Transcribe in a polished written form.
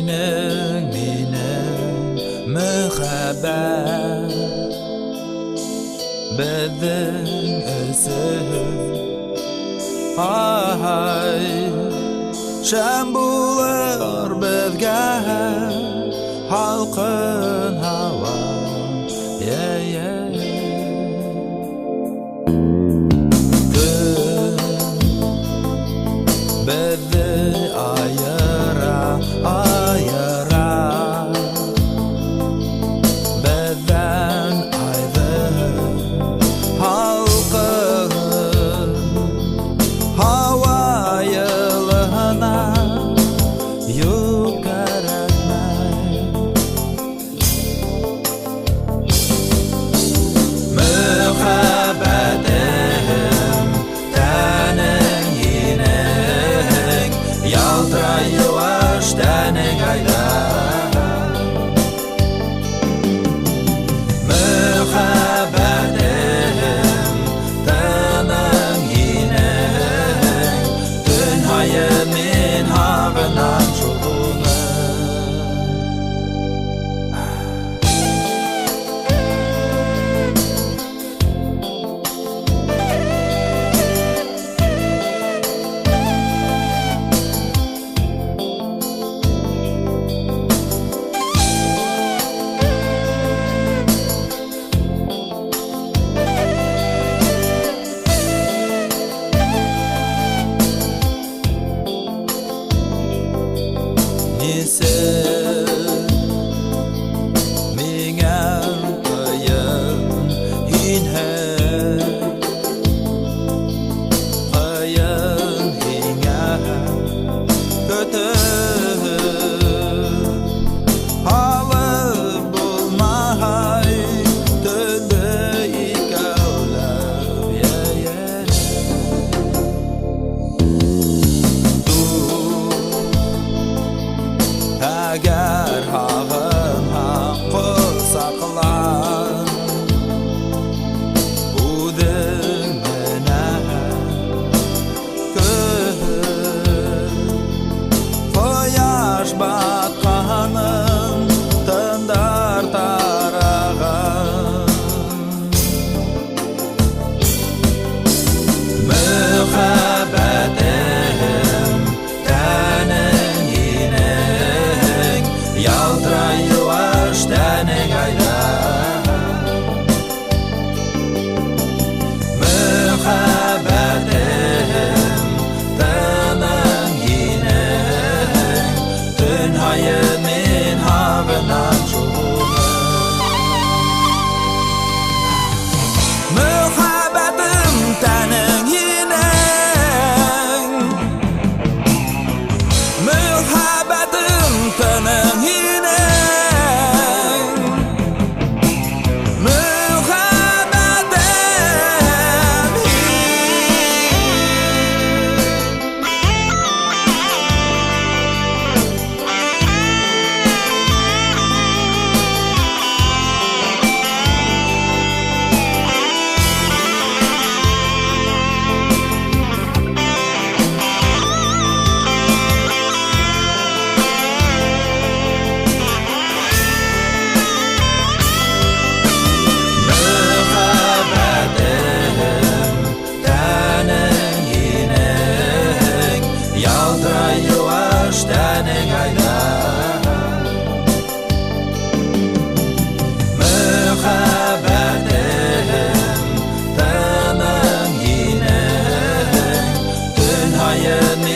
Синең минең мөхәббәт Беҙҙең өсөн шәм булыр беҙгә һалҡын һауа Беҙҙе айыра Беҙҙән айҙы һалҡын һауа йылыһына юҡ кәрәкмәй Мөхәббәтем тәнең һинең ялтырай йыуаш тәнең айҙа Мөхәббәтем тәнең һинең төн һайын мин һағынам шул уны Миңә ҡыйын һиңә көтөп алып булмай төнде икәүләп Әгәр һағынһаң ҡол саҡла үҙең менән көҙ ҡояш батҡанын тындар тараған Мөхәббәтем тәнең һинең ялтырай йыуаш тәнең айҙа Мөхәббәтем тәнең һинең төн һайын мин һағынам шул уны Мөхәббәтем тәнең һинең Мөхәббәтем тәнең ялтырай йыуаш тәнең айҙа Мөхәббәтем тәнең һинең төн һайын